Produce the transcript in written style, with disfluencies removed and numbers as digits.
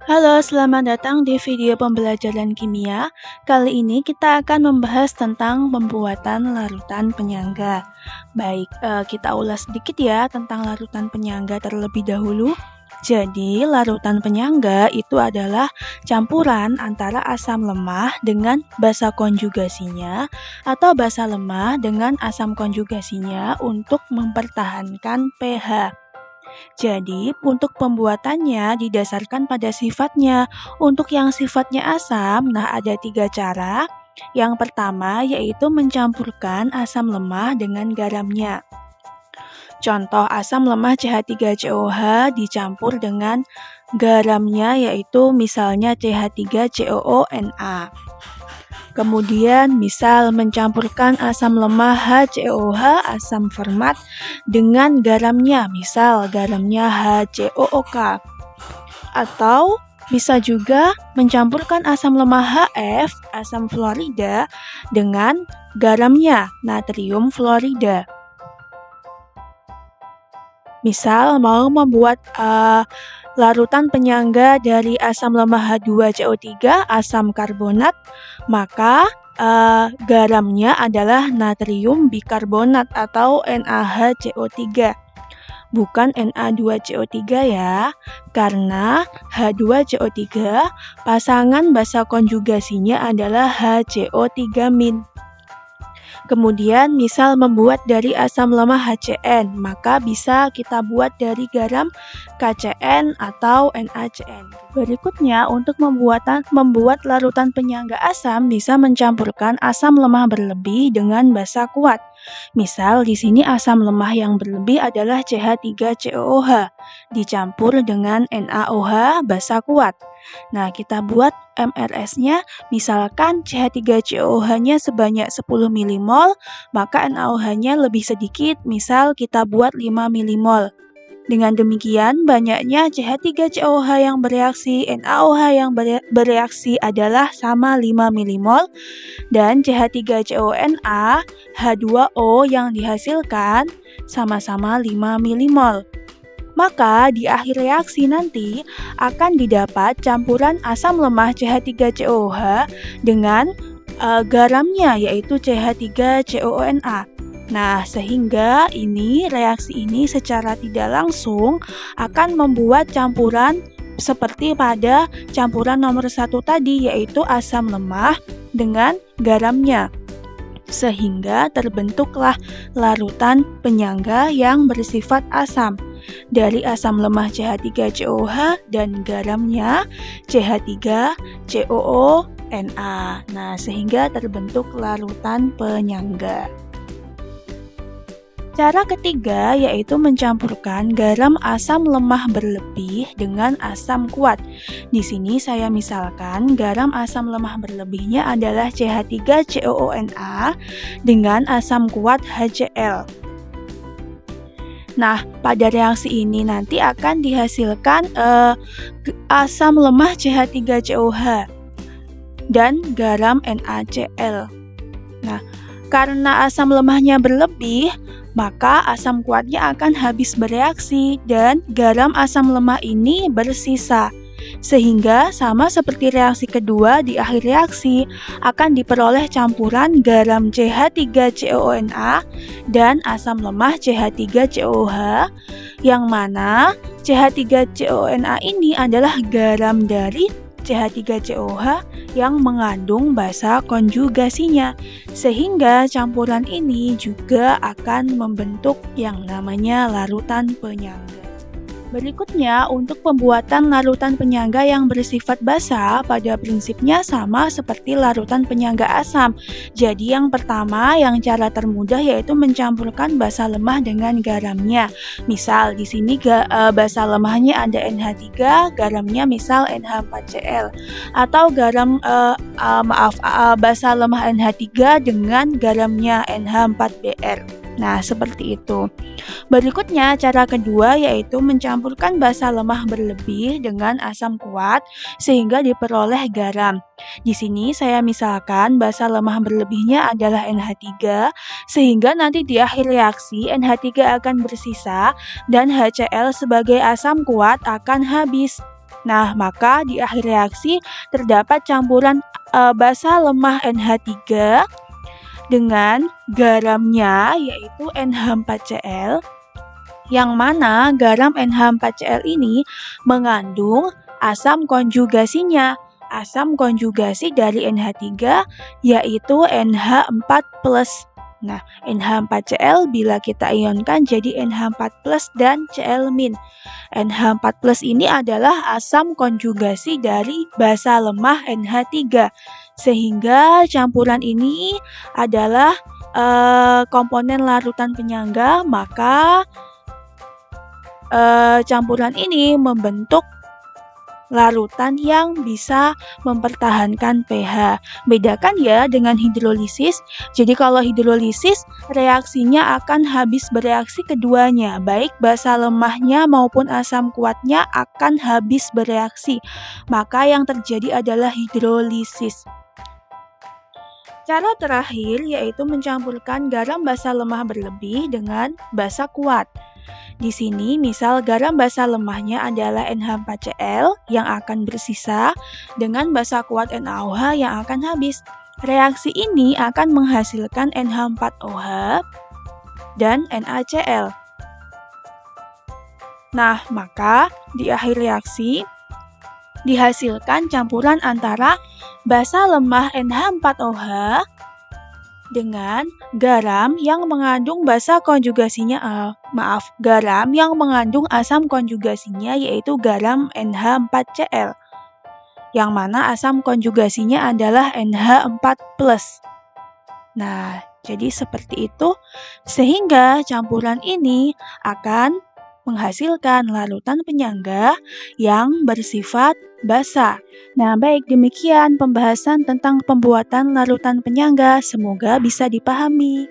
Halo, selamat datang di video pembelajaran kimia. Kali ini kita akan membahas tentang pembuatan larutan penyangga. Baik, kita ulas sedikit ya tentang larutan penyangga terlebih dahulu. Jadi, larutan penyangga itu adalah campuran antara asam lemah dengan basa konjugasinya atau basa lemah dengan asam konjugasinya untuk mempertahankan pH. Jadi, untuk pembuatannya didasarkan pada sifatnya. Untuk yang sifatnya asam, ada 3 cara. Yang pertama yaitu mencampurkan asam lemah dengan garamnya. Contoh asam lemah CH3COH dicampur dengan garamnya yaitu misalnya CH3COONa. Kemudian misal mencampurkan asam lemah HCOH, asam format dengan garamnya, misal garamnya HCOOK. Atau bisa juga mencampurkan asam lemah HF, asam fluorida dengan garamnya, natrium fluorida. Misal mau membuat larutan penyangga dari asam lemah H2CO3, asam karbonat, maka garamnya adalah natrium bikarbonat atau NaHCO3. Bukan Na2CO3 ya, karena H2CO3 pasangan basa konjugasinya adalah HCO3-. Kemudian misal membuat dari asam lemah HCN, maka bisa kita buat dari garam KCN atau NaCN. Berikutnya, untuk membuat larutan penyangga asam bisa mencampurkan asam lemah berlebih dengan basa kuat. Misal di sini asam lemah yang berlebih adalah CH3COOH dicampur dengan NaOH basa kuat. Nah, kita buat MRS-nya, misalkan CH3COOH-nya sebanyak 10 milimol, maka NaOH-nya lebih sedikit, misal kita buat 5 milimol. Dengan demikian, banyaknya CH3COOH yang bereaksi, NaOH yang bereaksi adalah sama 5 milimol, dan CH3CONa, H2O yang dihasilkan sama-sama 5 milimol. Maka di akhir reaksi nanti akan didapat campuran asam lemah CH3COOH dengan garamnya yaitu CH3COONa. Nah, sehingga reaksi ini secara tidak langsung akan membuat campuran seperti pada campuran nomor 1 tadi yaitu asam lemah dengan garamnya. Sehingga terbentuklah larutan penyangga yang bersifat asam. Dari asam lemah CH3COOH dan garamnya CH3COONa. Nah, sehingga terbentuk larutan penyangga. Cara ketiga yaitu mencampurkan garam asam lemah berlebih dengan asam kuat. Di sini saya misalkan garam asam lemah berlebihnya adalah CH3COONa dengan asam kuat HCl. Nah, pada reaksi ini nanti akan dihasilkan asam lemah CH3COOH dan garam NaCl. Nah, karena asam lemahnya berlebih, maka asam kuatnya akan habis bereaksi dan garam asam lemah ini bersisa. Sehingga sama seperti reaksi kedua, di akhir reaksi akan diperoleh campuran garam CH3COONa dan asam lemah CH3COOH, yang mana CH3COONa ini adalah garam dari CH3COOH yang mengandung basa konjugasinya, sehingga campuran ini juga akan membentuk yang namanya larutan penyangga. Berikutnya, untuk pembuatan larutan penyangga yang bersifat basa, pada prinsipnya sama seperti larutan penyangga asam. Jadi yang pertama, yang cara termudah yaitu mencampurkan basa lemah dengan garamnya. Misal di sini basa lemahnya ada NH3, garamnya misal NH4Cl. Atau basa lemah NH3 dengan garamnya NH4Br. Nah, seperti itu. Berikutnya, cara kedua yaitu mencampurkan basa lemah berlebih dengan asam kuat sehingga diperoleh garam. Di sini saya misalkan basa lemah berlebihnya adalah NH3 sehingga nanti di akhir reaksi NH3 akan bersisa dan HCl sebagai asam kuat akan habis. Nah, maka di akhir reaksi terdapat campuran basa lemah NH3 dengan garamnya yaitu NH4Cl, yang mana garam NH4Cl ini mengandung asam konjugasinya. Asam konjugasi dari NH3 yaitu NH4+. Nah, NH4Cl bila kita ionkan jadi NH4+ dan Cl-. NH4+ ini adalah asam konjugasi dari basa lemah NH3. Sehingga campuran ini adalah komponen larutan penyangga, maka campuran ini membentuk larutan yang bisa mempertahankan pH. Bedakan ya dengan hidrolisis. Jadi kalau hidrolisis reaksinya akan habis bereaksi keduanya, baik basa lemahnya maupun asam kuatnya akan habis bereaksi. Maka yang terjadi adalah hidrolisis. Cara terakhir yaitu mencampurkan garam basa lemah berlebih dengan basa kuat. Di sini misal garam basa lemahnya adalah NH4Cl yang akan bersisa dengan basa kuat NaOH yang akan habis. Reaksi ini akan menghasilkan NH4OH dan NaCl. Nah, maka di akhir reaksi dihasilkan campuran antara basa lemah NH4OH dengan garam yang mengandung garam yang mengandung asam konjugasinya yaitu garam NH4Cl, yang mana asam konjugasinya adalah NH4+. Nah, jadi seperti itu, sehingga campuran ini akan menghasilkan larutan penyangga yang bersifat basa. Nah, baik, demikian pembahasan tentang pembuatan larutan penyangga. Semoga bisa dipahami.